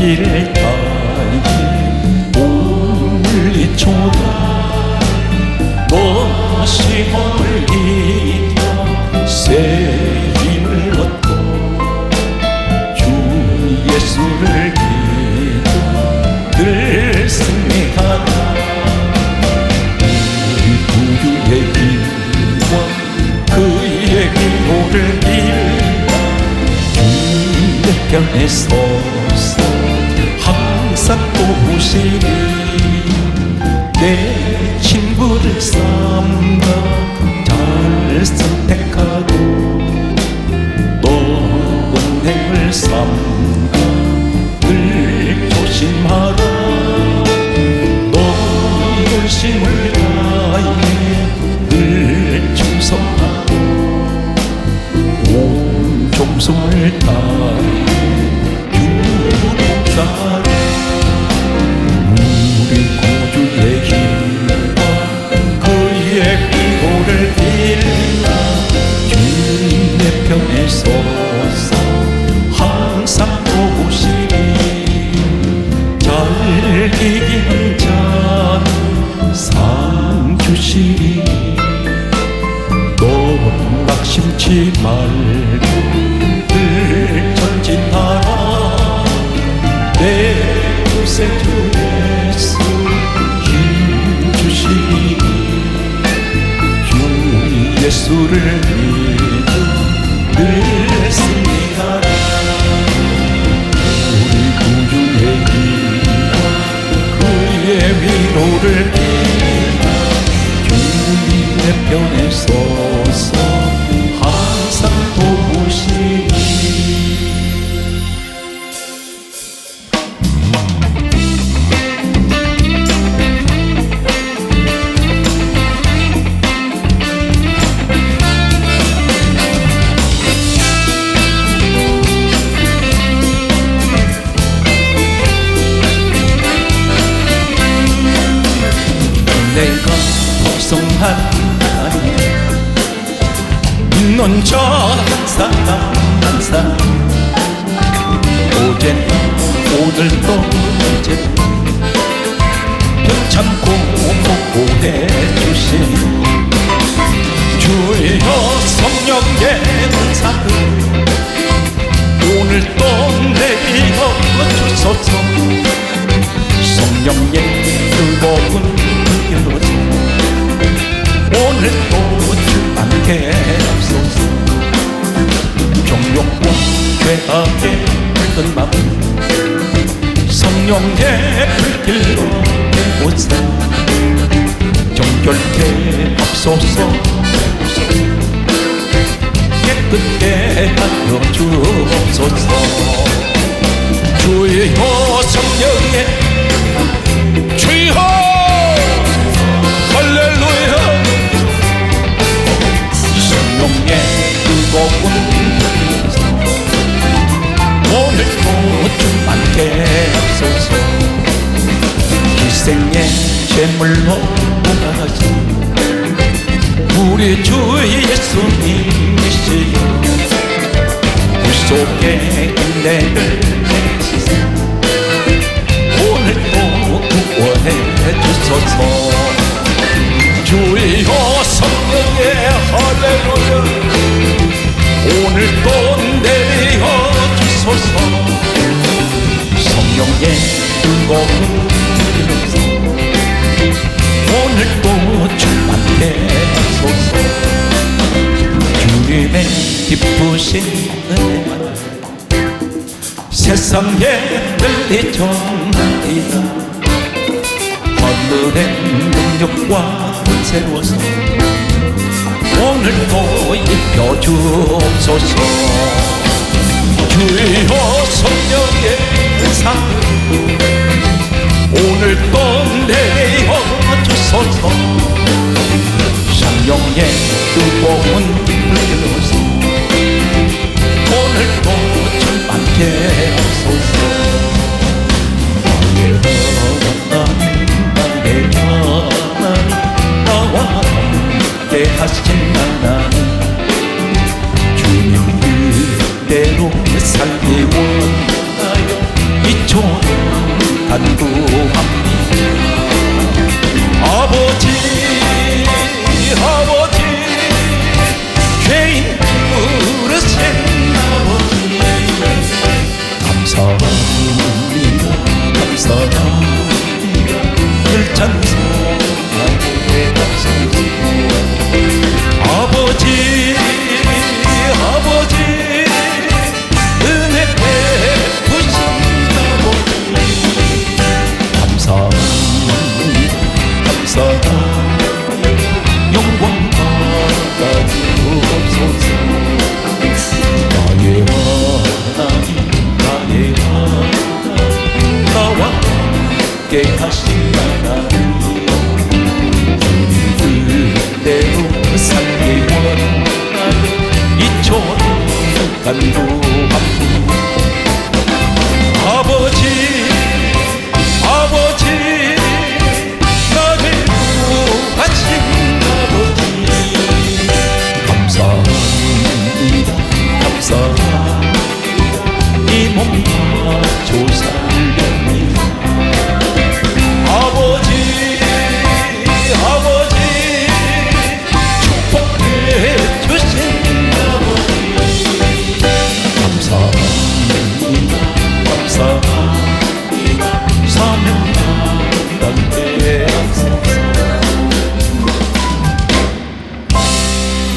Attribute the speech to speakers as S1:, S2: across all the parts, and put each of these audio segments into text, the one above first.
S1: 길을 따르게 물리쳐다 너시 몸을 이겨 새 힘을 얻고 주 예수를 믿어 늘 승리하라. 우리 구주의 길과 그의 기도를 빌라 주의 편에 서서 항상 도우시리. 내 친구를 삼가 잘 선택하고 너 동행을 삼가 늘 조심하라. 너 열심을 다해 늘 충성하고 온 정성을 다해 주 봉사하라. 우리 구주의 힘과 그의 기도를 빌라 주님의 편에 서서 항상 도우시리. 잘 이기는 자는 상 주시리. 너 낙심치 말고 늘 전진하라. 내 구세 주 예수 힘 주시니 주 예수를 믿어 늘 승리하라. 우리 구주의 힘과 그의 위로를 빌라 주님의 편에 서서 항상 도우시니. 내가 복성한 날이 넌 저 한 사람 한 사람 어제나 오늘도 이제 참고 보호해 주신 주여 성령의 은사를 오늘도 내려 주소서. 성령의 뜨거운 오늘도 주 함께 앞서서 종욕과 죄악의 붉은 마음 성령의 불길로 내보사 정결케 앞서서 깨끗게 하여 주옵소서. 주여 성령의 주여 할렐루야. 성령의 뜨거운 오늘도 주 함께 앞서서 희생의 제물로 돌아가신 우리 주 예수님이시여 구속의 은혜를 내시사 오늘도 구원해 주소서. 주여 성령의 할렐루야 오늘도 내려 주소서. 성령의 뜨거운 기름 오늘도 주 함께 하소서. 주님의 기쁘신 은혜만 세상에 널리 전하리라. 하늘의 능력과 권세로서 오늘도 입혀주옵소서. 주여 성령의 은사 오늘도 내려 주소서. 성령의 뜨거운 불로서 오늘도 주 함께 하소서. 나와 함께 하신 하나님 주님 그대로 살기 원하여 이 촌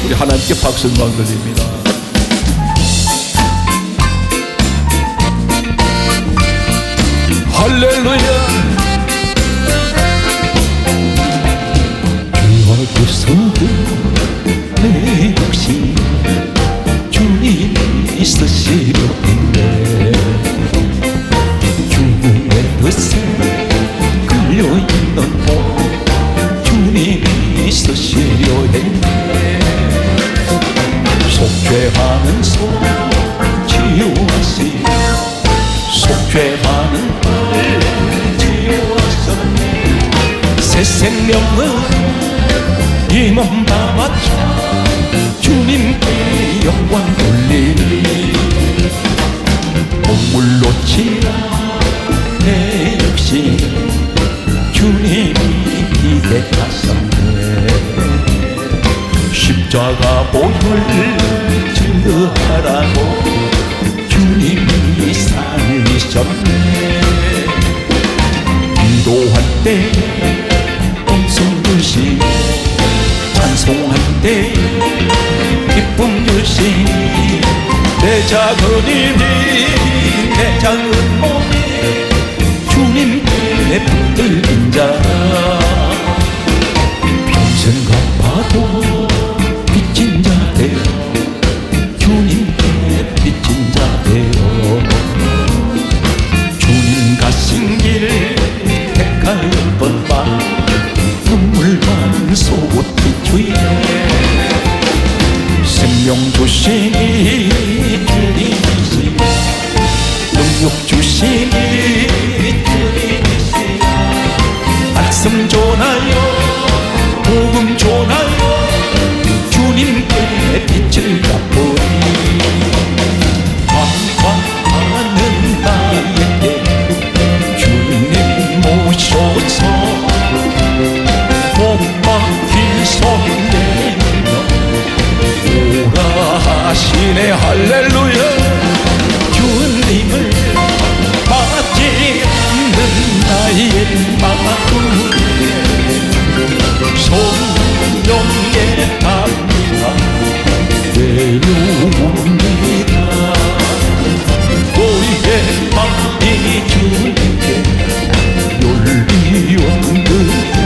S1: 우리 하나님께 박수를 드립니다. 할렐루야.
S2: 주어주소서 내 역시 주님이 있으시려는데 죽음의 덫에 끌려있는 몸 주님이 있으시려 했네. 속죄하는 손 치유하시 속죄하는 발 치유하셨네. 새 생명은 이 몸 다 바쳐 주님께 영광 돌리니 몸물로 치라 내 역시 주님이 기대하셨네. 십자가 보혈 증거하라고 주님이 살리셨네. 기도할 때 음성 주시고 찬송할 때 기쁨 주시니 내 작은 힘이 내 작은 몸이 주님께 붙들린 자 평생 갚아도 빚진 자 되어 주님께 빚진 자 되어 주님 가신 길 택할 것만 눈물만 쏟기 주에 생명 주시니 주님이시 능력 주시니 주님이시 말씀 전하여 복음 전하여 주님께 빛을 갚으니 관광하는 나에게 주님 모셔서 목박히 손내밀며 오라 하시네. 할렐루야. 주님을 받지 않는 나의 마음에 성령의 담비가 내려옵니다. 우리의 마음이 주님께 열리옵는다.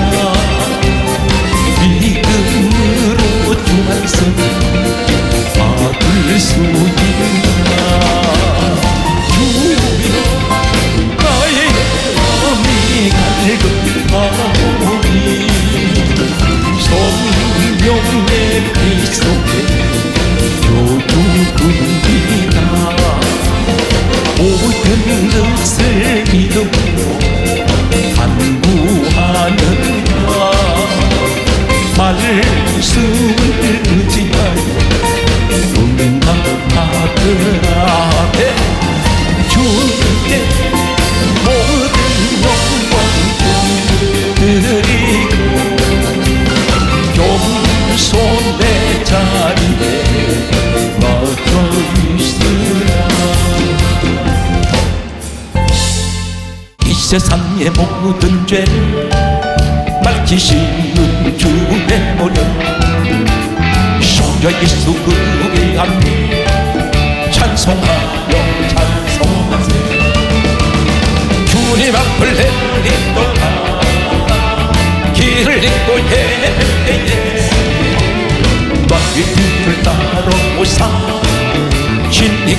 S2: 믿음으로 주 말씀 받을 수 있다. 주여 나의 마음이 갈급하오니 성령의 빛 속에 교두군이다. 모든 것을 믿음으로 간구하는가. 말씀을 의지하여 응답하더라. 주님께 모든 영광 드리고 겸손의 자리에 맡겨 있으라. 이 세상의 모든 죄를 밝히시는 주의 노력 성자 예수 그의 함께 찬송하여 찬송하세. 주님 앞을 내리도다 길을 잇고 헤맬 때에 너희 뒤를 따라오사 진리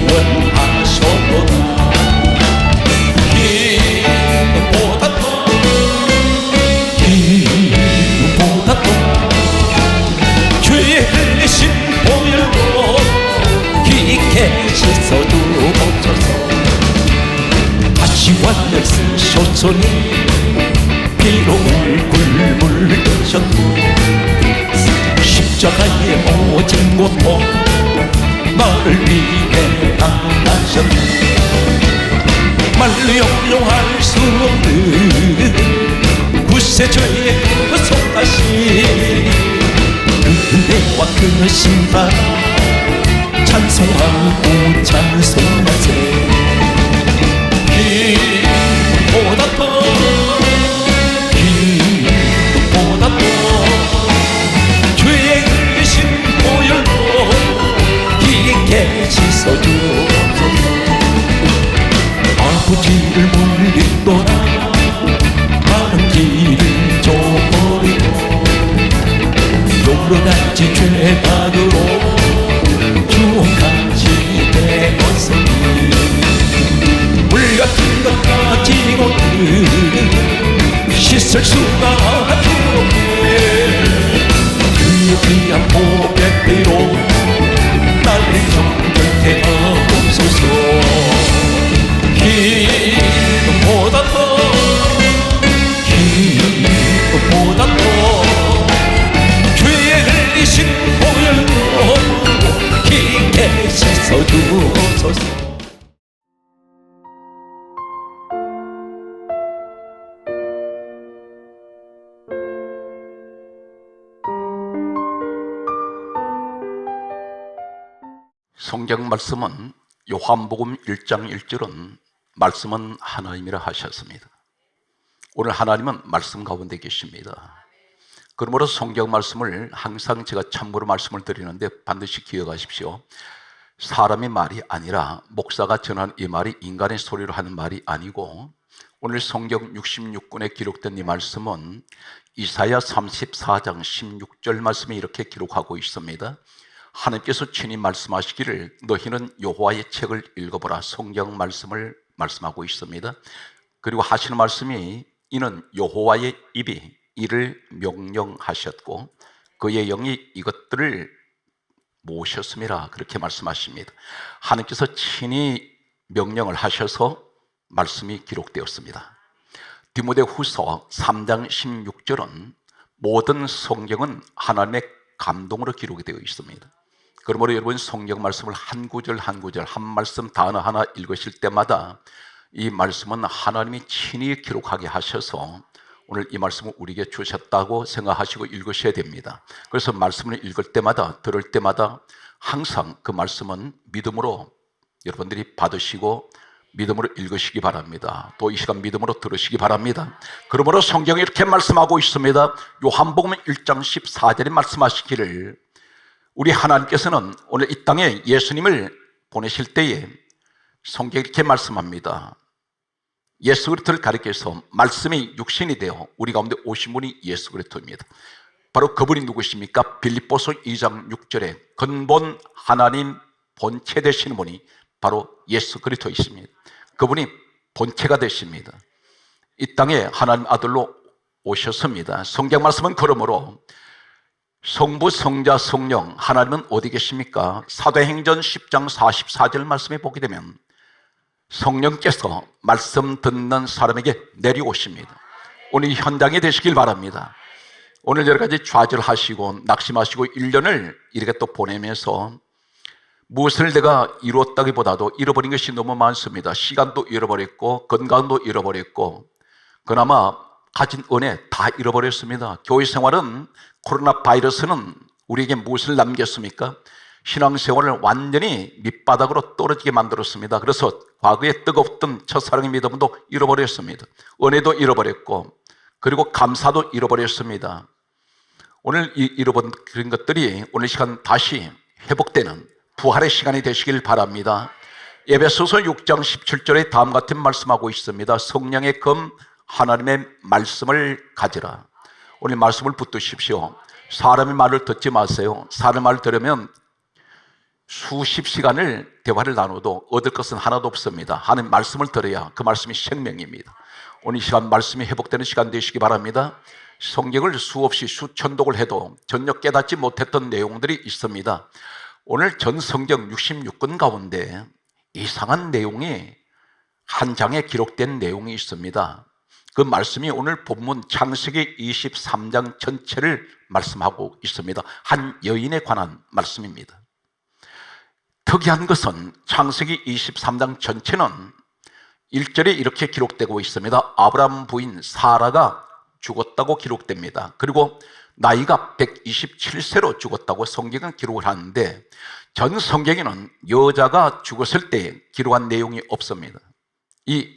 S2: 구원하소서. 주의 흘리신 보혈로 깊게 씻어두옵소서. 다시 완을 쓰셨으니 피로 얼굴 드셨고 십자가의 모진 고통 나를 위해 당하셨네. 말로 형용할 수 없는 구세주의 그 손다시 은혜와 그 신발 찬송하고 찬송하세. 기도보다 더 기도보다 더 주의 흘리신 여러 가지 죄악으로 주홍같이 되었으니 물 같은 것 가지고는 씻을 수가 없네. 그의 귀한 보배로 나를 정결케 하옵소서. 기쁨보다 더 죄에 흘리신 보혈로 깊게 씻어주소서.
S3: 성경 말씀은 요한복음 1장 1절은 말씀은 하나님이라 하셨습니다. 오늘 하나님은 말씀 가운데 계십니다. 그러므로 성경 말씀을 항상 제가 참고로 말씀을 드리는데 반드시 기억하십시오. 사람의 말이 아니라 목사가 전한 이 말이 인간의 소리로 하는 말이 아니고, 오늘 성경 66권에 기록된 이 말씀은 이사야 34장 16절 말씀에 이렇게 기록하고 있습니다. 하나님께서 친히 말씀하시기를 너희는 여호와의 책을 읽어보라. 성경 말씀을 말씀하고 있습니다. 그리고 하시는 말씀이 이는 여호와의 입이 이를 명령하셨고 그의 영이 이것들을 모셨음이라, 그렇게 말씀하십니다. 하나님께서 친히 명령을 하셔서 말씀이 기록되었습니다. 디모데후서 3장 16절은 모든 성경은 하나님의 감동으로 기록이 되어 있습니다. 그러므로 여러분 성경 말씀을 한 구절 한 구절, 한 말씀 단어 하나 읽으실 때마다 이 말씀은 하나님이 친히 기록하게 하셔서 오늘 이 말씀을 우리에게 주셨다고 생각하시고 읽으셔야 됩니다. 그래서 말씀을 읽을 때마다, 들을 때마다 항상 그 말씀은 믿음으로 여러분들이 받으시고 믿음으로 읽으시기 바랍니다. 또 이 시간 믿음으로 들으시기 바랍니다. 그러므로 성경이 이렇게 말씀하고 있습니다. 요한복음 1장 14절에 말씀하시기를 우리 하나님께서는 오늘 이 땅에 예수님을 보내실 때에 성경이 이렇게 말씀합니다. 예수 그리스도를 가리켜서 말씀이 육신이 되어 우리 가운데 오신 분이 예수 그리스도입니다. 바로 그분이 누구십니까? 빌립보서 2장 6절에 근본 하나님 본체 되시는 분이 바로 예수 그리스도이십니다. 그분이 본체가 되십니다. 이 땅에 하나님 아들로 오셨습니다. 성경 말씀은 그러므로 성부, 성자, 성령, 하나님은 어디 계십니까? 사도행전 10장 44절 말씀에 보게 되면 성령께서 말씀 듣는 사람에게 내려오십니다. 오늘 이 현장에 되시길 바랍니다. 오늘 여러 가지 좌절하시고 낙심하시고 1년을 이렇게 또 보내면서 무엇을 내가 이루었다기보다도 잃어버린 것이 너무 많습니다. 시간도 잃어버렸고 건강도 잃어버렸고 그나마 가진 은혜 다 잃어버렸습니다. 교회 생활은 코로나 바이러스는 우리에게 무엇을 남겼습니까? 신앙생활을 완전히 밑바닥으로 떨어지게 만들었습니다. 그래서 과거에 뜨겁던 첫사랑의 믿음도 잃어버렸습니다. 은혜도 잃어버렸고 그리고 감사도 잃어버렸습니다. 오늘 이 잃어버린 그런 것들이 오늘 시간 다시 회복되는 부활의 시간이 되시길 바랍니다. 에베소서 6장 17절에 다음 같은 말씀하고 있습니다. 성령의 검 하나님의 말씀을 가지라. 오늘 말씀을 붙드십시오. 사람의 말을 듣지 마세요. 사람의 말을 들으면 수십 시간을 대화를 나눠도 얻을 것은 하나도 없습니다. 하나님 말씀을 들어야 그 말씀이 생명입니다. 오늘 이 시간 말씀이 회복되는 시간 되시기 바랍니다. 성경을 수없이 수천독을 해도 전혀 깨닫지 못했던 내용들이 있습니다. 오늘 전 성경 66권 가운데 이상한 내용이 한 장에 기록된 내용이 있습니다. 그 말씀이 오늘 본문 창세기 23장 전체를 말씀하고 있습니다. 한 여인에 관한 말씀입니다. 특이한 것은 창세기 23장 전체는 1절에 이렇게 기록되고 있습니다. 아브라함 부인 사라가 죽었다고 기록됩니다. 그리고 나이가 127세로 죽었다고 성경은 기록을 하는데 전 성경에는 여자가 죽었을 때 기록한 내용이 없습니다. 이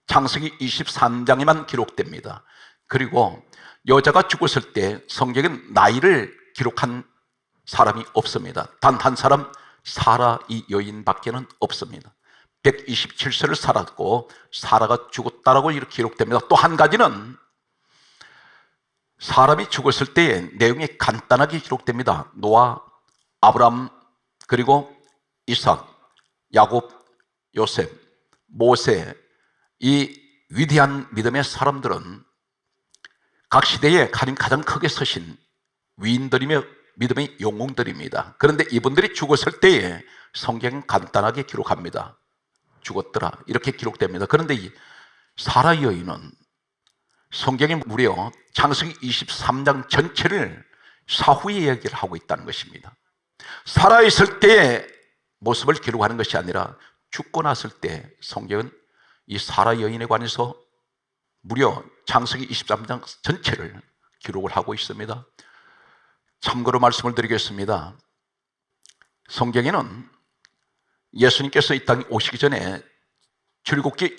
S3: 창세기 23장에만 기록됩니다. 그리고 여자가 죽었을 때 성경은 나이를 기록한 사람이 없습니다. 단 한 사람 사라 이 여인밖에는 없습니다. 127세를 살았고 사라가 죽었다라고 이렇게 기록됩니다. 또 한 가지는 사람이 죽었을 때의 내용이 간단하게 기록됩니다. 노아, 아브람, 그리고 이삭, 야곱, 요셉, 모세, 이 위대한 믿음의 사람들은 각 시대에 가장 크게 서신 위인들이며 믿음의 영웅들입니다. 그런데 이분들이 죽었을 때에 성경은 간단하게 기록합니다. 죽었더라 이렇게 기록됩니다. 그런데 이 사라 여인은 성경이 무려 창세기 23장 전체를 사후의 이야기를 하고 있다는 것입니다. 살아있을 때의 모습을 기록하는 것이 아니라 죽고 났을 때 성경은 이 사라 여인에 관해서 무려 창세기 23장 전체를 기록을 하고 있습니다. 참고로 말씀을 드리겠습니다. 성경에는 예수님께서 이 땅에 오시기 전에 출애굽기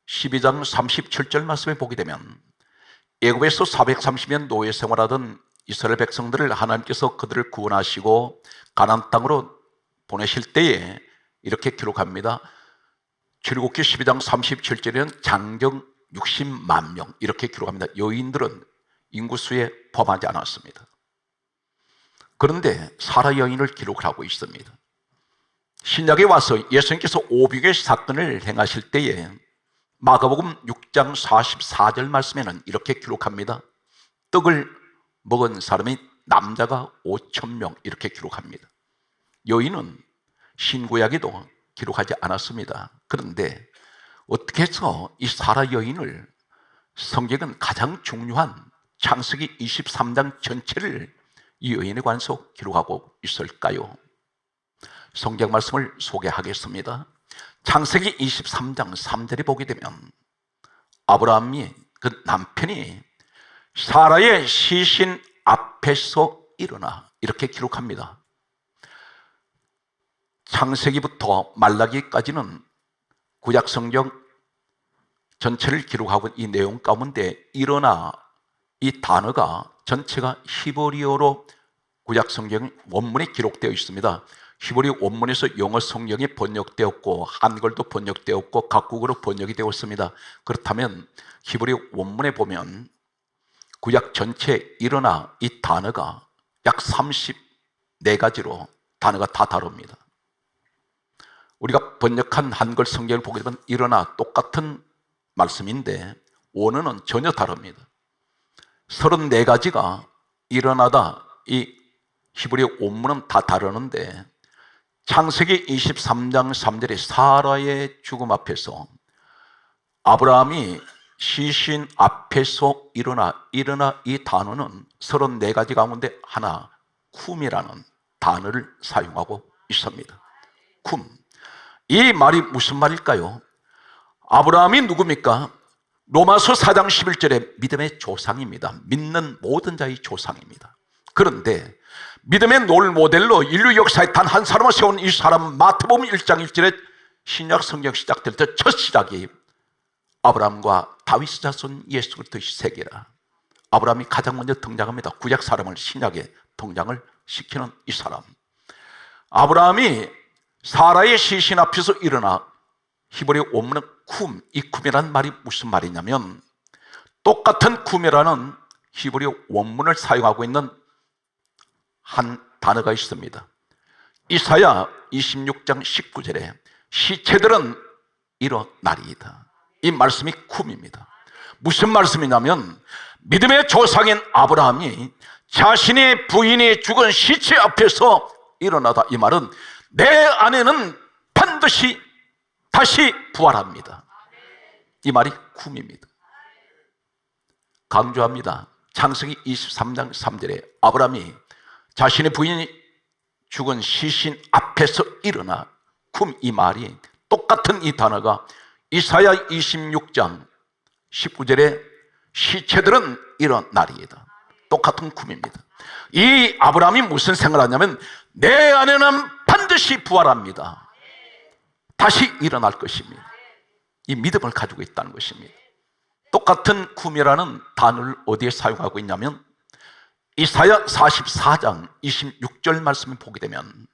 S3: 12장 37절 말씀에 보게 되면 애굽에서 430년 노예 생활하던 이스라엘 백성들을 하나님께서 그들을 구원하시고 가나안 땅으로 보내실 때에 이렇게 기록합니다. 출애굽기 12장 37절에는 장정 60만 명 이렇게 기록합니다. 여인들은 인구수에 포함하지 않았습니다. 그런데 사라 여인을 기록을 하고 있습니다. 신약에 와서 예수님께서 오병의 사건을 행하실 때에 마가복음 6장 44절 말씀에는 이렇게 기록합니다. 떡을 먹은 사람이 남자가 5,000명 이렇게 기록합니다. 여인은 신구약에도 기록하지 않았습니다. 그런데 어떻게 해서 이 사라 여인을 성경은 가장 중요한 창세기 23장 전체를 이 여인에 관해서 기록하고 있을까요? 성경 말씀을 소개하겠습니다. 창세기 23장 3절에 보게 되면 아브라함이 그 남편이 사라의 시신 앞에서 일어나 이렇게 기록합니다. 창세기부터 말라기까지는 구약성경 전체를 기록하고 이 내용 가운데 일어나 이 단어가 전체가 히브리어로 구약성경 원문에 기록되어 있습니다. 히브리 원문에서 영어 성경이 번역되었고 한글도 번역되었고 각국어로 번역이 되었습니다. 그렇다면 히브리 원문에 보면 구약 전체 일어나 이 단어가 약 34가지로 단어가 다 다릅니다. 우리가 번역한 한글 성경을 보게 되면 일어나 똑같은 말씀인데 원어는 전혀 다릅니다. 34가지가 일어나다 이 히브리 원문은 다 다르는데 창세기 23장 3절에 사라의 죽음 앞에서 아브라함이 시신 앞에서 일어나 이 단어는 34가지 가운데 하나 쿰이라는 단어를 사용하고 있습니다. 쿰. 이 말이 무슨 말일까요? 아브라함이 누굽니까? 로마서 4장 11절에 믿음의 조상입니다. 믿는 모든 자의 조상입니다. 그런데 믿음의 롤 모델로 인류 역사에 단 한 사람을 세운 이 사람 마태복음 1장 1절에 신약 성경 시작될 때 첫 시작이 아브라함과 다윗의 자손 예수 그리스도의 세계라. 아브라함이 가장 먼저 등장합니다. 구약 사람을 신약에 등장을 시키는 이 사람. 아브라함이 사라의 시신 앞에서 일어나 히브리 원문은 쿰, 이 쿰이라는 말이 무슨 말이냐면 똑같은 쿰이라는 히브리 원문을 사용하고 있는 한 단어가 있습니다. 이사야 26장 19절에 시체들은 일어나리이다. 이 말씀이 쿰입니다. 무슨 말씀이냐면 믿음의 조상인 아브라함이 자신의 부인이 죽은 시체 앞에서 일어나다. 이 말은 내 아내는 반드시 다시 부활합니다. 이 말이 쿰입니다. 강조합니다. 창세기 23장 3절에 아브라함이 자신의 부인이 죽은 시신 앞에서 일어나. 쿰, 이 말이 똑같은 이 단어가 이사야 26장 19절에 시체들은 일어나리이다. 똑같은 쿰입니다. 이 아브라함이 무슨 생각을 하냐면 내 아내는 반드시 부활합니다. 다시 일어날 것입니다. 이 믿음을 가지고 있다는 것입니다. 똑같은 쿰이라는 단어를 어디에 사용하고 있냐면 이사야 44장 26절 말씀을 보게 되면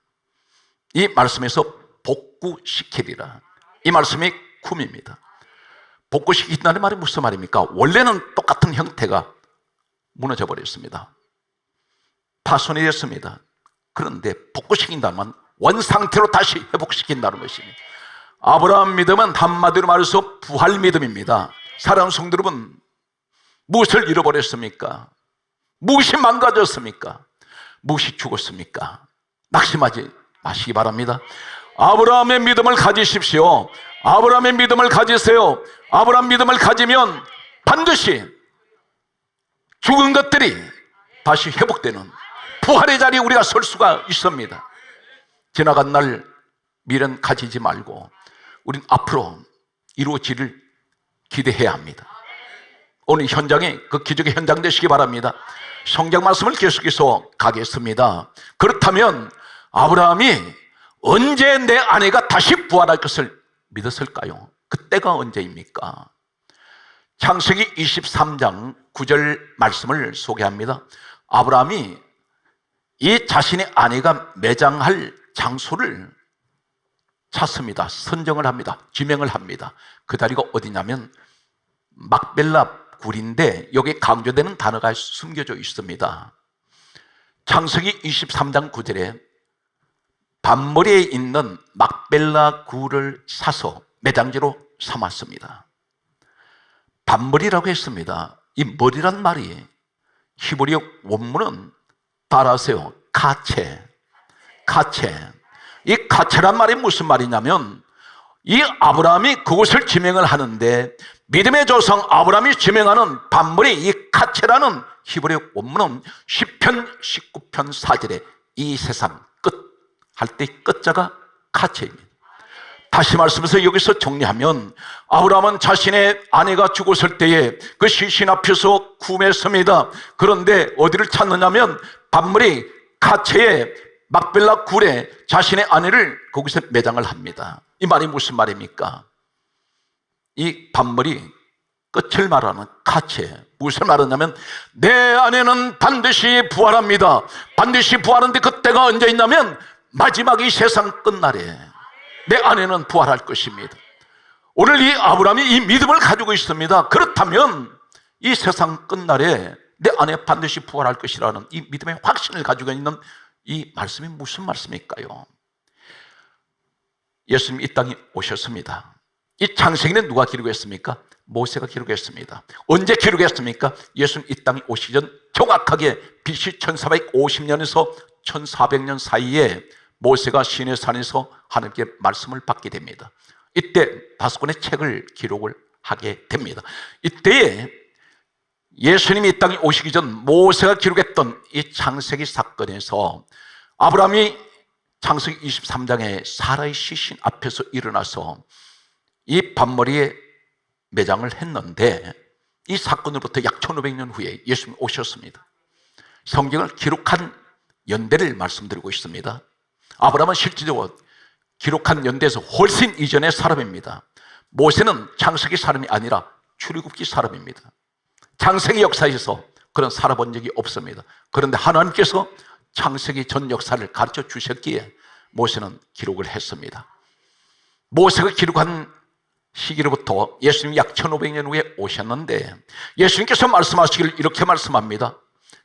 S3: 이 말씀에서 복구시키리라. 이 말씀이 쿰입니다. 복구시킨다는 말이 무슨 말입니까? 원래는 똑같은 형태가 무너져 버렸습니다. 파손이 됐습니다. 그런데 복구시킨다면 원상태로 다시 회복시킨다는 것입니다. 아브라함 믿음은 한마디로 말해서 부활 믿음입니다. 사랑하는 성도 여러분, 무엇을 잃어버렸습니까? 무엇이 망가졌습니까? 무엇이 죽었습니까? 낙심하지 마시기 바랍니다. 아브라함의 믿음을 가지십시오. 아브라함의 믿음을 가지세요. 아브라함 믿음을 가지면 반드시 죽은 것들이 다시 회복되는 부활의 자리에 우리가 설 수가 있습니다. 지나간 날 미련 가지지 말고 우린 앞으로 이루어지를 기대해야 합니다. 오늘 현장에 그 기적의 현장 되시기 바랍니다. 성경 말씀을 계속해서 가겠습니다. 그렇다면 아브라함이 언제 내 아내가 다시 부활할 것을 믿었을까요? 그때가 언제입니까? 창세기 23장 9절 말씀을 소개합니다. 아브라함이 이 자신의 아내가 매장할 장소를 찾습니다. 선정을 합니다. 지명을 합니다. 그 자리가 어디냐면 막벨라 굴인데 여기에 강조되는 단어가 숨겨져 있습니다. 창세기 23장 9절에 밤머리에 있는 막벨라 굴을 사서 매장지로 삼았습니다. 밤머리라고 했습니다. 이 머리란 말이 히브리어 원문은 따라하세요. 카체. 이 카체란 말이 무슨 말이냐면 이 아브라함이 그곳을 지명을 하는데 믿음의 조상 아브라함이 지명하는 밤머리 이 카체라는 히브리어 원문은 시편 19편 4절에 이 세상 끝 할 때 끝자가 카체입니다. 다시 말씀해서 여기서 정리하면 아브라함은 자신의 아내가 죽었을 때에 그 시신 앞에서 구매했습니다. 그런데 어디를 찾느냐면 밤머리 카체의 막벨라 굴에 자신의 아내를 거기서 매장을 합니다. 이 말이 무슨 말입니까? 이 밤머리 끝을 말하는 카체, 무엇을 말하냐면 내 아내는 반드시 부활합니다. 반드시 부활하는데 그때가 언제 있냐면 마지막 이 세상 끝날에 내 아내는 부활할 것입니다. 오늘 이 아브라함이 이 믿음을 가지고 있습니다. 그렇다면 이 세상 끝날에 내 아내 반드시 부활할 것이라는 이 믿음의 확신을 가지고 있는 이 말씀이 무슨 말씀일까요? 예수님 이 땅에 오셨습니다. 이 창세기는 누가 기록했습니까? 모세가 기록했습니다. 언제 기록했습니까? 예수님 이 땅에 오시기 전 정확하게 BC 1450년에서 1400년 사이에 모세가 시내산에서 하나님께 말씀을 받게 됩니다. 이때 5권의 책을 기록을 하게 됩니다. 이때에 예수님이 이 땅에 오시기 전 모세가 기록했던 이 창세기 사건에서 아브라함이 창세기 23장에 사라의 시신 앞에서 일어나서 이 밤머리에 매장을 했는데 이 사건으로부터 약 1500년 후에 예수님이 오셨습니다. 성경을 기록한 연대를 말씀드리고 있습니다. 아브라함은 실질적으로 기록한 연대에서 훨씬 이전의 사람입니다. 모세는 창세기 사람이 아니라 출애굽기 사람입니다. 창세기 역사에서 그런 살아본 적이 없습니다. 그런데 하나님께서 창세기 전 역사를 가르쳐 주셨기에 모세는 기록을 했습니다. 모세가 기록한 시기로부터 예수님이 약 1500년 후에 오셨는데 예수님께서 말씀하시기를 이렇게 말씀합니다.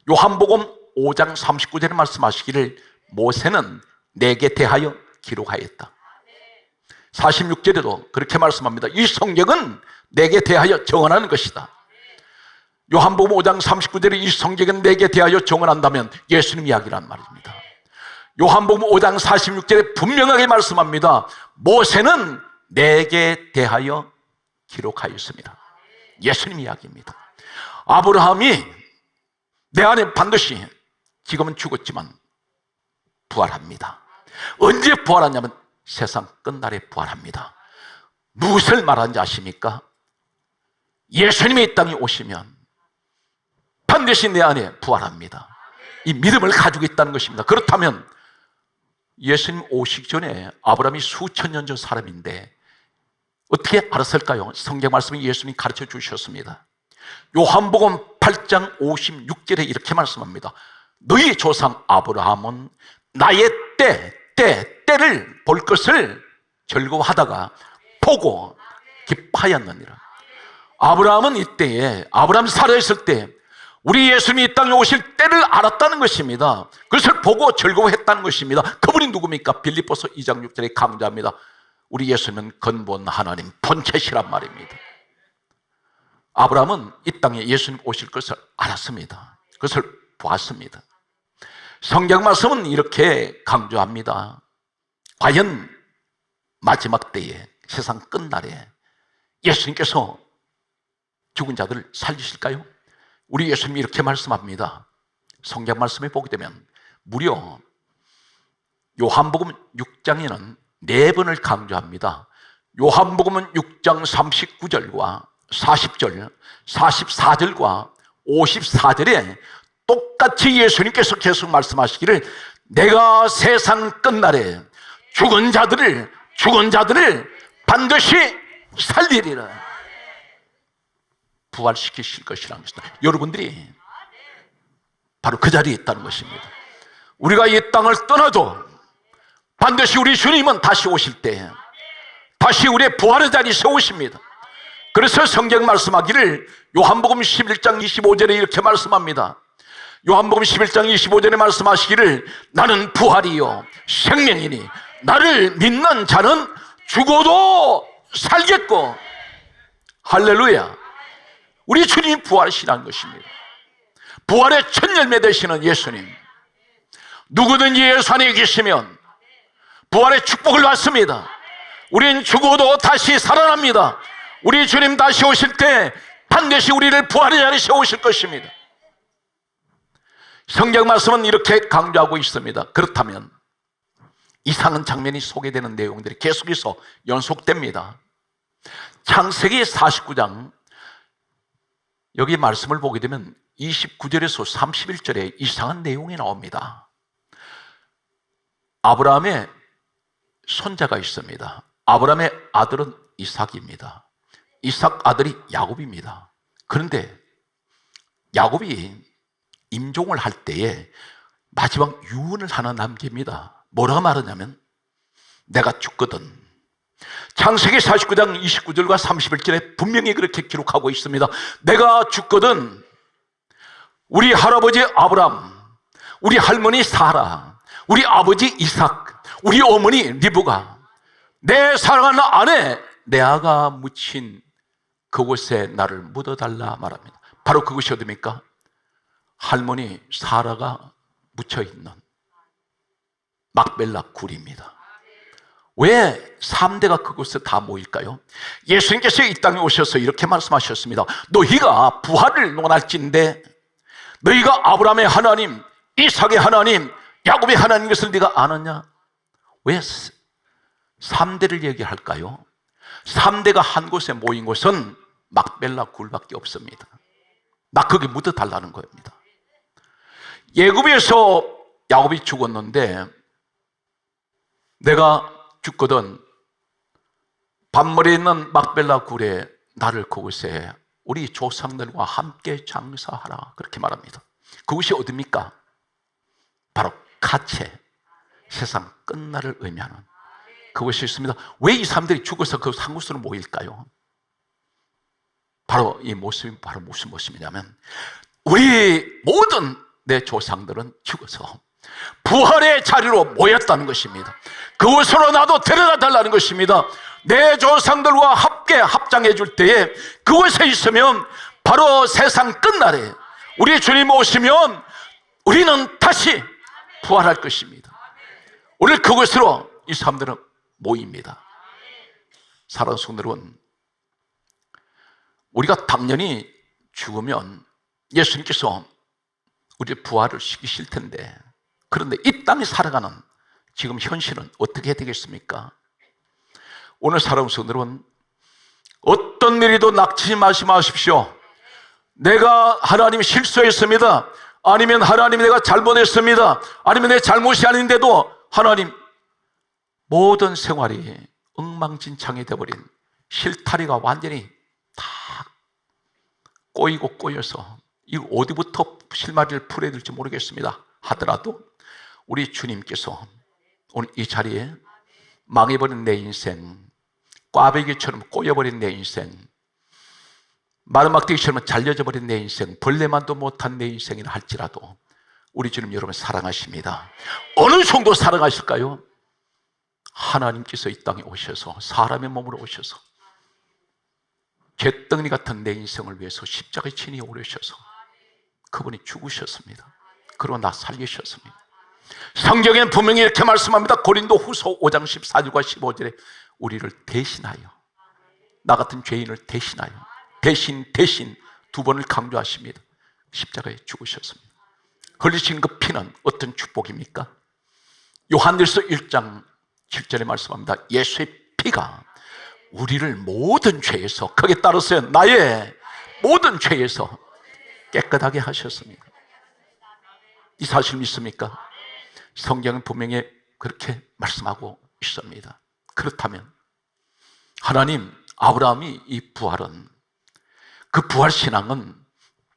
S3: 요한복음 5장 39절에 말씀하시기를 모세는 내게 대하여 기록하였다. 46절에도 그렇게 말씀합니다. 이 성경은 내게 대하여 정언하는 것이다. 요한복음 5장 39절에 이 성경은 내게 대하여 정언한다면 예수님 이야기란 말입니다. 요한복음 5장 46절에 분명하게 말씀합니다. 모세는 내게 대하여 기록하였습니다. 예수님 이야기입니다. 아브라함이 내 안에 반드시 지금은 죽었지만 부활합니다. 언제 부활하냐면 세상 끝날에 부활합니다. 무엇을 말하는지 아십니까? 예수님이 이 땅에 오시면 반드시 내 안에 부활합니다. 이 믿음을 가지고 있다는 것입니다. 그렇다면 예수님 오시기 전에 아브라함이 수천 년 전 사람인데 어떻게 알았을까요? 성경 말씀이 예수님이 가르쳐 주셨습니다. 요한복음 8장 56절에 이렇게 말씀합니다. 너희 조상 아브라함은 나의 때를 볼 것을 즐거워하다가 보고 기뻐하였느니라. 아브라함은 이때에 아브라함이 살아있을 때 우리 예수님이 이 땅에 오실 때를 알았다는 것입니다. 그것을 보고 즐거워했다는 것입니다. 그분이 누굽니까? 빌립보서 2장 6절에 강조합니다. 우리 예수님은 근본 하나님 본체시란 말입니다. 아브라함은 이 땅에 예수님 오실 것을 알았습니다. 그것을 보았습니다. 성경 말씀은 이렇게 강조합니다. 과연 마지막 때에, 세상 끝날에 예수님께서 죽은 자들을 살리실까요? 우리 예수님이 이렇게 말씀합니다. 성경 말씀에 보게 되면 무려 요한복음 6장에는 4번을 강조합니다. 요한복음은 6장 39절과 40절, 44절과 54절에 똑같이 예수님께서 계속 말씀하시기를 내가 세상 끝날에 죽은 자들을 반드시 살리리라. 부활시키실 것이라는 것입니다. 여러분들이 바로 그 자리에 있다는 것입니다. 우리가 이 땅을 떠나도 반드시 우리 주님은 다시 오실 때 다시 우리의 부활의 자리에 세우십니다. 그래서 성경 말씀하기를 요한복음 11장 25절에 이렇게 말씀합니다. 요한복음 11장 25절에 말씀하시기를 나는 부활이요 생명이니 나를 믿는 자는 죽어도 살겠고. 할렐루야. 우리 주님이 부활이시라는 것입니다. 부활의 첫 열매 되시는 예수님, 누구든지 예수 안에 계시면 부활의 축복을 받습니다. 우린 죽어도 다시 살아납니다. 우리 주님 다시 오실 때 반드시 우리를 부활의 자리에 세우실 것입니다. 성경 말씀은 이렇게 강조하고 있습니다. 그렇다면 이상한 장면이 소개되는 내용들이 계속해서 연속됩니다. 창세기 49장 여기 말씀을 보게 되면 29절에서 31절에 이상한 내용이 나옵니다. 아브라함의 손자가 있습니다. 아브라함의 아들은 이삭입니다. 이삭 아들이 야곱입니다. 그런데 야곱이 임종을 할 때에 마지막 유언을 하나 남깁니다. 뭐라고 말하냐면 내가 죽거든. 창세기 49장 29절과 31절에 분명히 그렇게 기록하고 있습니다. 내가 죽거든 우리 할아버지 아브람, 우리 할머니 사라, 우리 아버지 이삭, 우리 어머니 리브가 내 사랑하는 아내 레아가 묻힌 그곳에 나를 묻어달라 말합니다. 바로 그것이 어디입니까? 할머니 사라가 묻혀있는 막벨라 굴입니다. 왜 3대가 그곳에 다 모일까요? 예수님께서 이 땅에 오셔서 이렇게 말씀하셨습니다. 너희가 부활을 논할진대 너희가 아브라함의 하나님, 이삭의 하나님, 야곱의 하나님 것을 네가 아느냐? 왜 3대를 얘기할까요? 3대가 한 곳에 모인 곳은 막벨라 굴밖에 없습니다. 막 거기 묻어달라는 겁니다. 예굽에서 야곱이 죽었는데 내가 죽거든 밤머리에 있는 막벨라 굴에 나를 그곳에 우리 조상들과 함께 장사하라 그렇게 말합니다. 그것이 어디입니까? 바로 가체, 세상 끝날을 의미하는 그것이 있습니다. 왜 이 사람들이 죽어서 그 한 곳으로 모일까요? 바로 이 모습이 바로 무슨 모습이냐면 우리 모든 내 조상들은 죽어서 부활의 자리로 모였다는 것입니다. 그곳으로 나도 데려다 달라는 것입니다. 내 조상들과 함께 합장해 줄 때에 그곳에 있으면 바로 세상 끝날에 우리 주님 오시면 우리는 다시 부활할 것입니다. 오늘 그곳으로 이 사람들은 모입니다. 사랑하는 성도 여러분, 우리가 당연히 죽으면 예수님께서 우리 부활을 시키실 텐데 그런데 이 땅에 살아가는 지금 현실은 어떻게 되겠습니까? 오늘 사랑하는 성도 여러분, 어떤 일이도 낙치 마십시오. 내가 하나님 실수했습니다. 아니면 하나님 내가 잘못했습니다. 아니면 내 잘못이 아닌데도 하나님 모든 생활이 엉망진창이 되어버린 실타리가 완전히 다 꼬이고 꼬여서 이거 어디부터 실마리를 풀어야 될지 모르겠습니다 하더라도 우리 주님께서 오늘 이 자리에 망해버린 내 인생, 꽈배기처럼 꼬여버린 내 인생, 마르막대기처럼 잘려져 버린 내 인생, 벌레만도 못한 내 인생이라 할지라도 우리 주님 여러분 사랑하십니다. 어느 정도 사랑하실까요? 하나님께서 이 땅에 오셔서 사람의 몸으로 오셔서 잿덩이 같은 내 인생을 위해서 십자가에 친히 오르셔서 그분이 죽으셨습니다. 그리고 나 살리셨습니다. 성경에는 분명히 이렇게 말씀합니다. 고린도후서 5장 14절과 15절에 우리를 대신하여, 나 같은 죄인을 대신하여, 대신 두 번을 강조하십니다. 십자가에 죽으셨습니다. 흘리신 그 피는 어떤 축복입니까? 요한일서 1장 7절에 말씀합니다. 예수의 피가 우리를 모든 죄에서, 거기에 따라서 나의 모든 죄에서 깨끗하게 하셨습니다. 이 사실 믿습니까? 성경은 분명히 그렇게 말씀하고 있습니다. 그렇다면 하나님, 아브라함이 이 부활은, 그 부활 신앙은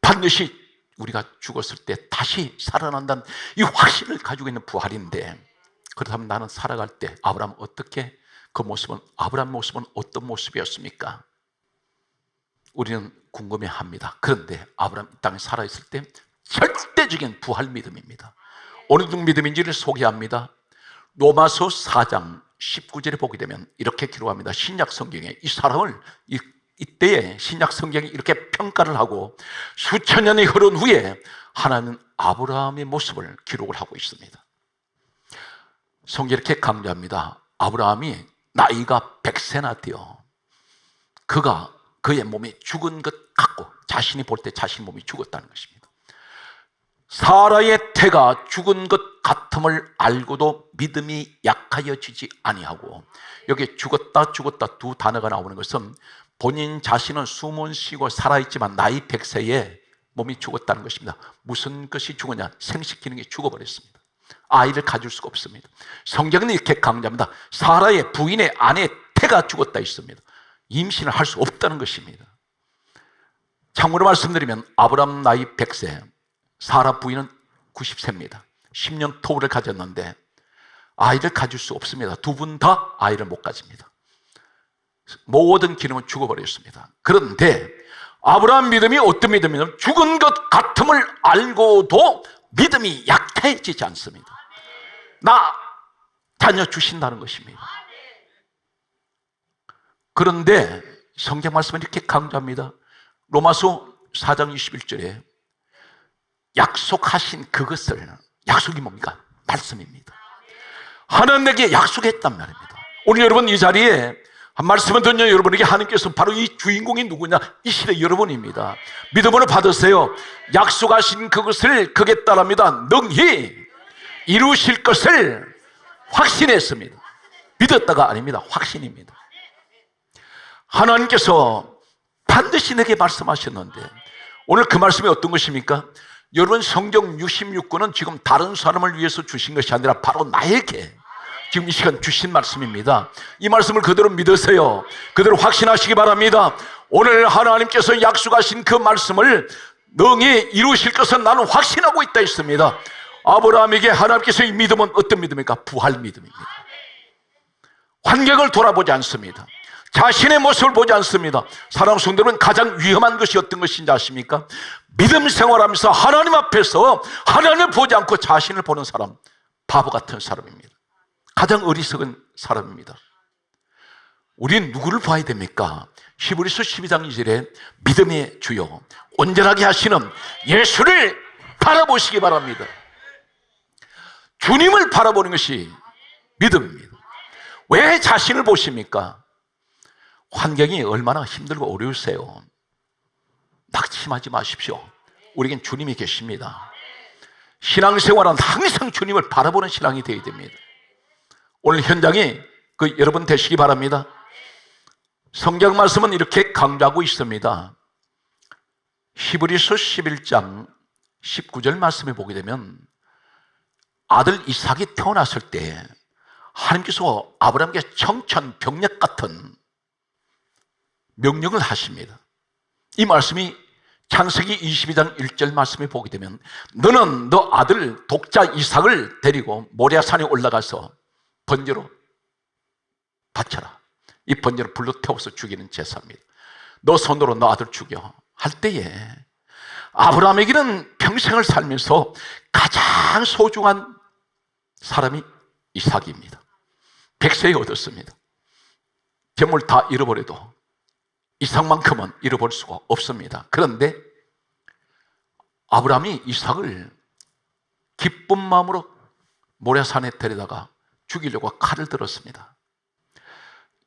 S3: 반드시 우리가 죽었을 때 다시 살아난다는 이 확신을 가지고 있는 부활인데, 그렇다면 나는 살아갈 때 아브라함 어떻게, 그 모습은, 아브라함 모습은 어떤 모습이었습니까? 우리는 궁금해합니다. 그런데 아브라함 땅에 살아있을 때 절대적인 부활 믿음입니다. 어느 정도 믿음인지를 소개합니다. 로마서 4장 19절에 보게 되면 이렇게 기록합니다. 신약 성경에 이 사람을, 이때에 신약 성경이 이렇게 평가를 하고 수천 년이 흐른 후에 하나님은 아브라함의 모습을 기록을 하고 있습니다. 성경이 이렇게 강조합니다. 아브라함이 나이가 100세나 되어 그의 몸이 죽은 것 같고, 자신이 볼 때 자신 몸이 죽었다는 것입니다. 사라의 태가 죽은 것 같음을 알고도 믿음이 약하여지지 아니하고, 여기 죽었다 두 단어가 나오는 것은 본인 자신은 숨은 쉬고 살아있지만 나이 100세에 몸이 죽었다는 것입니다. 무슨 것이 죽었냐? 생식 기능이 죽어버렸습니다. 아이를 가질 수가 없습니다. 성경은 이렇게 강조합니다. 사라의 부인의 아내 태가 죽었다 있습니다. 임신을 할 수 없다는 것입니다. 참고로 말씀드리면 아브라함 나이 100세, 사라 부인은 90세입니다. 10년 터울을 가졌는데 아이를 가질 수 없습니다. 두 분 다 아이를 못 가집니다. 모든 기능은 죽어버렸습니다. 그런데 아브라함 믿음이 어떤 믿음이냐면 죽은 것 같음을 알고도 믿음이 약해지지 않습니다. 나 자녀 주신다는 것입니다. 그런데 성경 말씀은 이렇게 강조합니다. 로마서 4장 21절에 약속하신 그것을, 약속이 뭡니까? 말씀입니다. 하나님 내게 약속했단 말입니다. 오늘 여러분 이 자리에 한 말씀을 듣는 여러분에게 하나님께서 바로 이 주인공이 누구냐? 이 시대 여러분입니다. 믿음으로 받으세요. 약속하신 그것을 그게 따릅니다. 능히 이루실 것을 확신했습니다. 믿었다가 아닙니다. 확신입니다. 하나님께서 반드시 내게 말씀하셨는데, 오늘 그 말씀이 어떤 것입니까? 여러분 성경 66권은 지금 다른 사람을 위해서 주신 것이 아니라 바로 나에게 지금 이 시간 주신 말씀입니다. 이 말씀을 그대로 믿으세요. 그대로 확신하시기 바랍니다. 오늘 하나님께서 약속하신 그 말씀을 능히 이루실 것은 나는 확신하고 있다 했습니다. 아브라함에게 하나님께서 이 믿음은 어떤 믿음입니까? 부활 믿음입니다. 환경을 돌아보지 않습니다. 자신의 모습을 보지 않습니다. 사랑하는 성도들은 가장 위험한 것이 어떤 것인지 아십니까? 믿음 생활하면서 하나님 앞에서 하나님을 보지 않고 자신을 보는 사람, 바보 같은 사람입니다. 가장 어리석은 사람입니다. 우리는 누구를 봐야 됩니까? 히브리서 12장 2절에 믿음의 주요 온전하게 하시는 예수를 바라보시기 바랍니다. 주님을 바라보는 것이 믿음입니다. 왜 자신을 보십니까? 환경이 얼마나 힘들고 어려우세요. 낙심하지 마십시오. 우리에겐 주님이 계십니다. 신앙생활은 항상 주님을 바라보는 신앙이 되어야 됩니다. 오늘 현장이 여러분 되시기 바랍니다. 성경 말씀은 이렇게 강조하고 있습니다. 히브리서 11장 19절 말씀에 보게 되면 아들 이삭이 태어났을 때 하나님께서 아브라함에게 청천벽력 같은 명령을 하십니다. 이 말씀이 창세기 22장 1절 말씀에 보게 되면 너는 너 아들 독자 이삭을 데리고 모리아산에 올라가서 번제로 바쳐라. 이 번제로 불로 태워서 죽이는 제사입니다. 너 손으로 너 아들 죽여. 할 때에 아브라함에게는 평생을 살면서 가장 소중한 사람이 이삭입니다. 100세에 얻었습니다. 재물 다 잃어버려도 이삭만큼은 잃어버릴 수가 없습니다. 그런데 아브라함이 이삭을 기쁜 마음으로 모리아산에 데려다가 죽이려고 칼을 들었습니다.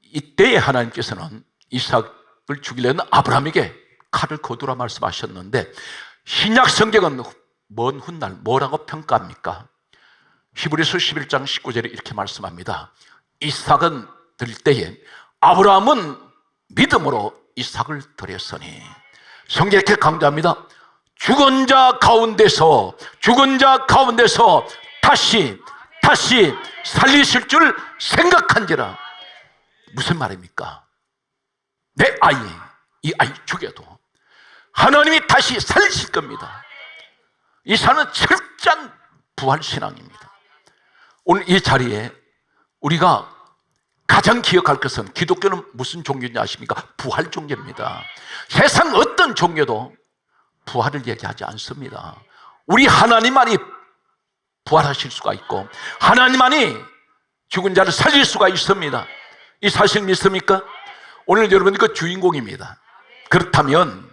S3: 이때에 하나님께서는 이삭을 죽이려는 아브라함에게 칼을 거두라 말씀하셨는데, 신약 성경은 먼 훗날 뭐라고 평가합니까? 히브리서 11장 19절에 이렇게 말씀합니다. 이삭은 드릴 때에 아브라함은 믿음으로 이삭을 드렸으니. 성경이 이렇게 강조합니다. 죽은 자 가운데서 다시 살리실 줄 생각한지라. 무슨 말입니까? 내 아이, 이 아이 죽여도 하나님이 다시 살리실 겁니다. 이삭은 철저한 부활신앙입니다. 오늘 이 자리에 우리가 가장 기억할 것은, 기독교는 무슨 종교인지 아십니까? 부활 종교입니다. 세상 어떤 종교도 부활을 얘기하지 않습니다. 우리 하나님만이 부활하실 수가 있고 하나님만이 죽은 자를 살릴 수가 있습니다. 이 사실 믿습니까? 오늘 여러분이 그 주인공입니다. 그렇다면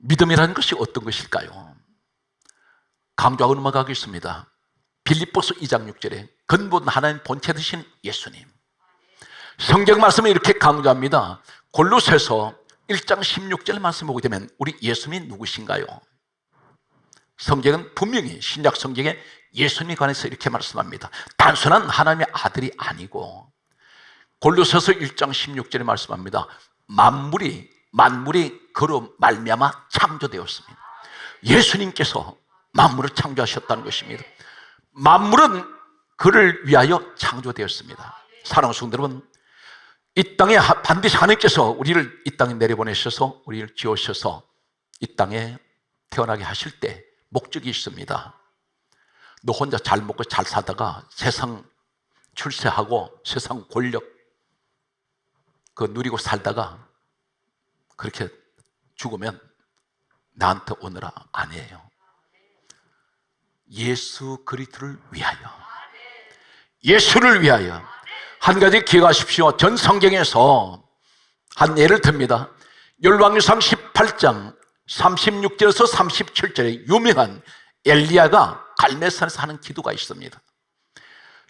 S3: 믿음이라는 것이 어떤 것일까요? 강조하고 넘어가겠습니다. 빌립보서 2장 6절에 근본 하나님 본체 되신 예수님. 성경 말씀을 이렇게 강조합니다. 골로새서 1장 16절 말씀 보게 되면 우리 예수님이 누구신가요? 성경은 분명히 신약 성경에 예수님에 관해서 이렇게 말씀합니다. 단순한 하나님의 아들이 아니고, 골로새서 1장 16절에 말씀합니다. 만물이 그로 말미암아 창조되었습니다. 예수님께서 만물을 창조하셨다는 것입니다. 만물은 그를 위하여 창조되었습니다. 사랑하는 성도 여러분, 이 땅에 반드시 하나님께서 우리를 이 땅에 내려보내셔서 우리를 지으셔서 이 땅에 태어나게 하실 때 목적이 있습니다. 너 혼자 잘 먹고 잘 사다가 세상 출세하고 세상 권력 누리고 살다가 그렇게 죽으면 나한테 오너라. 아니에요. 예수 그리스도를 위하여, 예수를 위하여. 한 가지 기억하십시오. 전 성경에서 한 예를 듭니다. 열왕기상 18장 36절에서 37절에 유명한 엘리야가 갈멜산에서 하는 기도가 있습니다.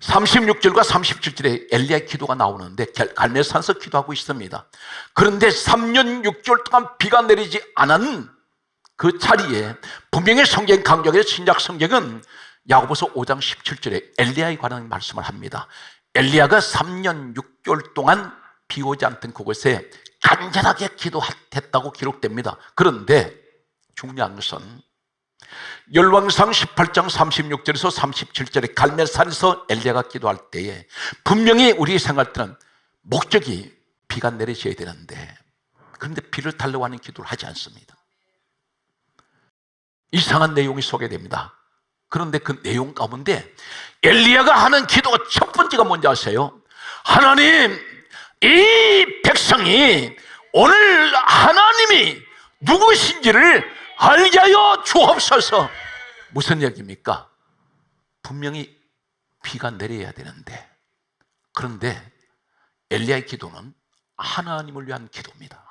S3: 36절과 37절에 엘리야의 기도가 나오는데 갈멜산에서 기도하고 있습니다. 그런데 3년 6개월 동안 비가 내리지 않은 그 자리에 분명히 성경 강조하게 신약 성경은 야고보서 5장 17절에 엘리야에 관한 말씀을 합니다. 엘리야가 3년 6개월 동안 비 오지 않던 그곳에 간절하게 기도했다고 기록됩니다. 그런데 중요한 것은 열왕기상 18장 36절에서 37절에 갈멜산에서 엘리야가 기도할 때에 분명히 우리 생각할 때는 목적이 비가 내려져야 되는데, 그런데 비를 달라고 하는 기도를 하지 않습니다. 이상한 내용이 소개됩니다. 그런데 그 내용 가운데 엘리야가 하는 기도가 첫 번째가 뭔지 아세요? 하나님, 이 백성이 오늘 하나님이 누구신지를 알게 하여 주옵소서. 무슨 얘기입니까? 분명히 비가 내려야 되는데, 그런데 엘리야의 기도는 하나님을 위한 기도입니다.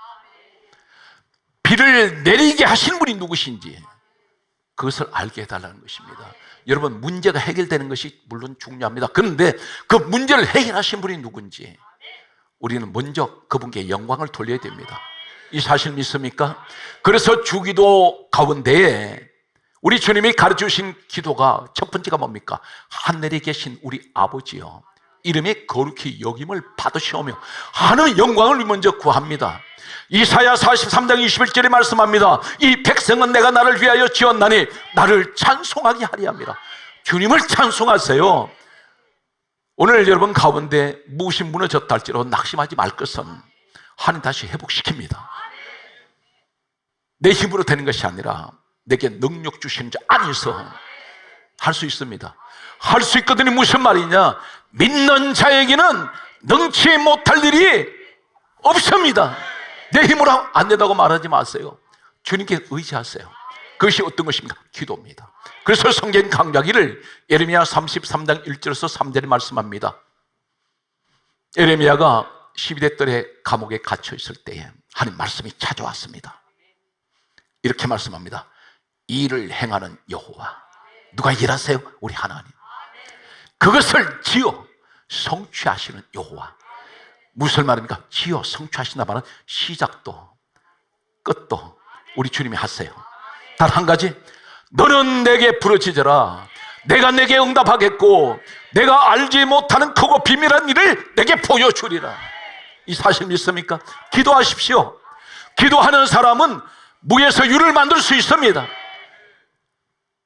S3: 비를 내리게 하신 분이 누구신지 그것을 알게 해달라는 것입니다. 여러분, 문제가 해결되는 것이 물론 중요합니다. 그런데 그 문제를 해결하신 분이 누군지 우리는 먼저 그분께 영광을 돌려야 됩니다. 이 사실 믿습니까? 그래서 주기도 가운데에 우리 주님이 가르쳐주신 기도가 첫 번째가 뭡니까? 하늘에 계신 우리 아버지여, 이름이 거룩히 여김을 받으시오며 하는 영광을 먼저 구합니다. 이사야 43장 21절에 말씀합니다. 이 백성은 내가 나를 위하여 지었나니 나를 찬송하게 하리 합니다. 주님을 찬송하세요. 오늘 여러분 가운데 무엇이 무너졌다 할지라도 낙심하지 말 것은 하나님 다시 회복시킵니다. 내 힘으로 되는 것이 아니라 내게 능력 주시는 자 안에서 할 수 있습니다. 할 수 있거든요. 무슨 말이냐? 믿는 자에게는 능치 못할 일이 없습니다. 내 힘으로 안 된다고 말하지 마세요. 주님께 의지하세요. 그것이 어떤 것입니까? 기도입니다. 그래서 성경 강조하기를 예레미야 33장 1절에서 3절에 말씀합니다. 예레미야가 12대 뜰에 감옥에 갇혀 있을 때에 하나님 말씀이 찾아왔습니다. 이렇게 말씀합니다. 일을 행하는 여호와. 누가 일하세요? 우리 하나님. 그것을 지어 성취하시는 여호와. 무슨 말입니까? 지어 성취하신다 말은 시작도 끝도 우리 주님이 하세요. 단 한 가지, 너는 내게 부르짖어라. 내가 내게 응답하겠고 내가 알지 못하는 크고 비밀한 일을 내게 보여주리라. 이 사실 믿습니까? 기도하십시오. 기도하는 사람은 무에서 유를 만들 수 있습니다.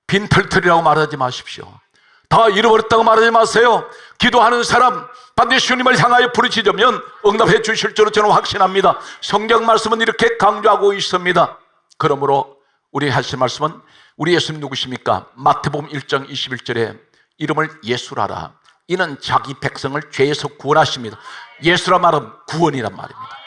S3: 빈털털이라고 말하지 마십시오. 다 잃어버렸다고 말하지 마세요. 기도하는 사람 반드시 주님을 향하여 부르짖으면 응답해 주실 줄로 저는 확신합니다. 성경 말씀은 이렇게 강조하고 있습니다. 그러므로 우리 하실 말씀은 우리 예수님 누구십니까? 마태복음 1장 21절에 이름을 예수라라. 이는 자기 백성을 죄에서 구원하십니다. 예수라 말은 구원이란 말입니다.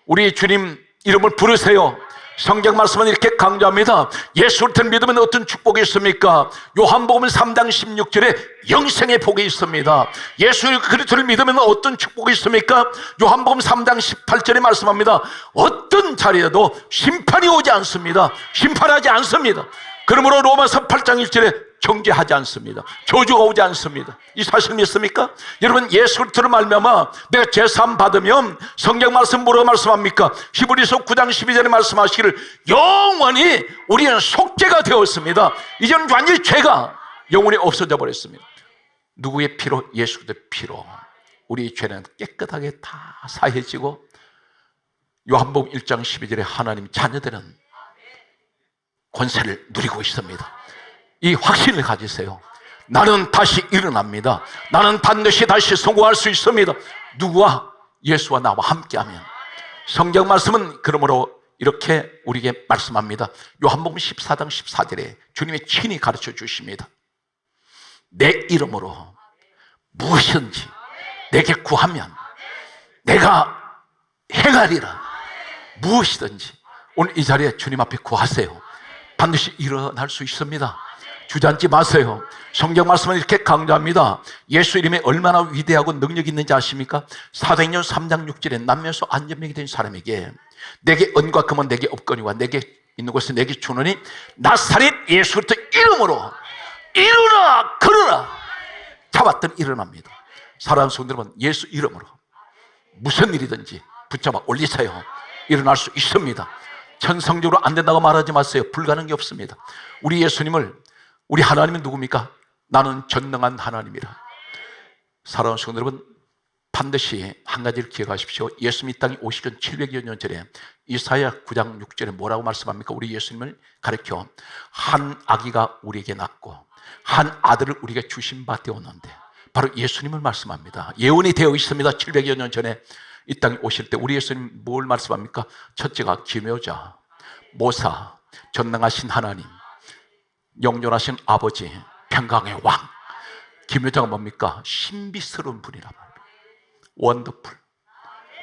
S3: 우리 주님 이름을 부르세요. 성경 말씀은 이렇게 강조합니다. 예수를 믿으면 어떤 축복이 있습니까? 요한복음 3장 16절에 영생의 복이 있습니다. 예수 그리스도를 믿으면 어떤 축복이 있습니까? 요한복음 3장 18절에 말씀합니다. 어떤 자리에도 심판이 오지 않습니다. 심판하지 않습니다. 그러므로 로마서 8장 1절에 정죄하지 않습니다. 저주가 오지 않습니다. 이 사실 믿습니까? 여러분, 예수 그리스도를 말미암아 내가 제사함 받으면 성경 말씀 뭐라고 말씀합니까? 히브리서 9장 12절에 말씀하시기를 영원히 우리는 속죄가 되었습니다. 이제는 완전히 죄가 영원히 없어져 버렸습니다. 누구의 피로? 예수 그리스도의 피로 우리 죄는 깨끗하게 다 사해지고 요한복음 1장 12절에 하나님 자녀들은 권세를 누리고 있습니다. 이 확신을 가지세요. 나는 다시 일어납니다. 나는 반드시 다시 성공할 수 있습니다. 누구와? 예수와 나와 함께하면. 성경 말씀은 그러므로 이렇게 우리에게 말씀합니다. 요한복음 14장 14절에 주님이 친히 가르쳐 주십니다. 내 이름으로 무엇이든지 내게 구하면 내가 행하리라. 무엇이든지 오늘 이 자리에 주님 앞에 구하세요. 반드시 일어날 수 있습니다. 주저앉지 마세요. 성경 말씀은 이렇게 강조합니다. 예수 이름이 얼마나 위대하고 능력이 있는지 아십니까? 사도행전 3장 6절에 남녀소 안전병이 된 사람에게 내게 은과 금은 내게 없거니와 내게 있는 것을 내게 주노니 나사렛 예수 그리스도 이름으로 일어나 걸어라. 잡았더니 일어납니다. 사랑하는 성도 여러분, 예수 이름으로 무슨 일이든지 붙잡아 올리세요. 일어날 수 있습니다. 천성적으로 안 된다고 말하지 마세요. 불가능한 게 없습니다. 우리 예수님을, 우리 하나님은 누굽니까? 나는 전능한 하나님이라. 사랑하는 성도 여러분, 반드시 한 가지를 기억하십시오. 예수님이 이 땅에 오시기 전 700여 년 전에 이사야 9장 6절에 뭐라고 말씀합니까? 우리 예수님을 가르쳐 한 아기가 우리에게 낳고 한 아들을 우리에게 주신 바 되었는데 바로 예수님을 말씀합니다. 예언이 되어 있습니다. 700여 년 전에 이 땅에 오실 때 우리 예수님 뭘 말씀합니까? 첫째가 기묘자, 모사, 전능하신 하나님, 영존하신 아버지, 평강의 왕. 기묘자가 뭡니까? 신비스러운 분이란 말입니다. 원더풀.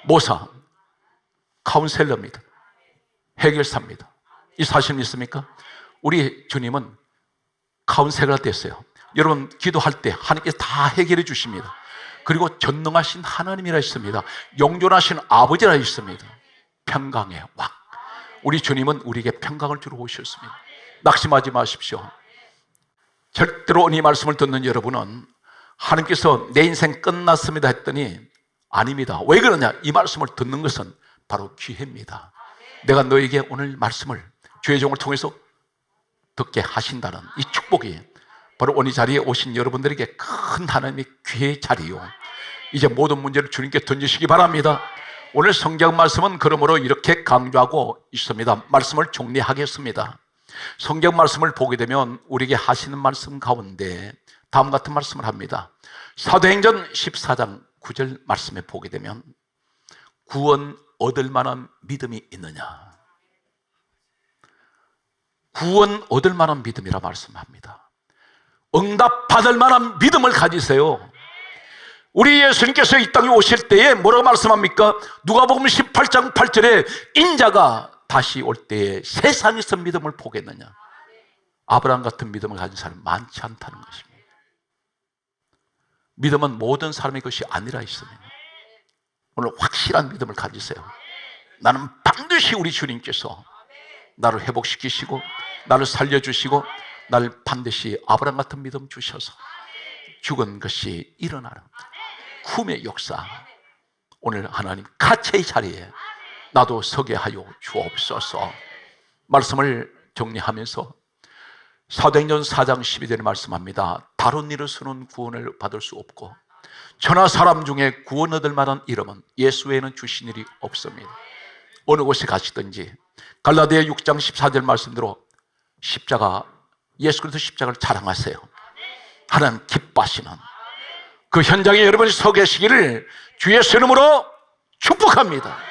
S3: 모사, 카운셀러입니다. 해결사입니다. 이 사실 믿습니까? 우리 주님은 카운셀러가 됐어요. 여러분 기도할 때 하나님께서 다 해결해 주십니다. 그리고 전능하신 하나님이라 있습니다. 영존하신 아버지라 있습니다. 평강의 왕. 우리 주님은 우리에게 평강을 주러 오셨습니다. 낙심하지 마십시오. 절대로 이 말씀을 듣는 여러분은 하나님께서 내 인생 끝났습니다 했더니 아닙니다. 왜 그러냐? 이 말씀을 듣는 것은 바로 기회입니다. 내가 너에게 오늘 말씀을 주의 종을 통해서 듣게 하신다는 이 축복이 바로 오늘 이 자리에 오신 여러분들에게 큰 하나님의 기회의 자리요. 이제 모든 문제를 주님께 던지시기 바랍니다. 오늘 성경 말씀은 그러므로 이렇게 강조하고 있습니다. 말씀을 정리하겠습니다. 성경 말씀을 보게 되면 우리에게 하시는 말씀 가운데 다음 같은 말씀을 합니다. 사도행전 14장 9절 말씀에 보게 되면 구원 얻을 만한 믿음이 있느냐, 구원 얻을 만한 믿음이라 말씀합니다. 응답 받을 만한 믿음을 가지세요. 우리 예수님께서 이 땅에 오실 때에 뭐라고 말씀합니까? 누가복음 18장 8절에 인자가 다시 올 때에 세상에서 믿음을 보겠느냐? 아브라함 같은 믿음을 가진 사람이 많지 않다는 것입니다. 믿음은 모든 사람의 것이 아니라 있습니다. 오늘 확실한 믿음을 가지세요. 나는 반드시 우리 주님께서 나를 회복시키시고 나를 살려주시고 나를 반드시 아브라함 같은 믿음 주셔서 죽은 것이 일어나는 구원의 역사, 오늘 하나님 가체의 자리에 나도 서게 하여 주옵소서. 말씀을 정리하면서 사도행전 4장 12절에 말씀합니다. 다른 이로서는 구원을 받을 수 없고 천하 사람 중에 구원 얻을 만한 이름은 예수 외에는 주신 일이 없습니다. 어느 곳에 가시든지 갈라디아 6장 14절 말씀대로 십자가, 예수 그리스도 십자가를 자랑하세요. 하나님 기뻐하시는 그 현장에 여러분이 서 계시기를 주의 이름으로 축복합니다.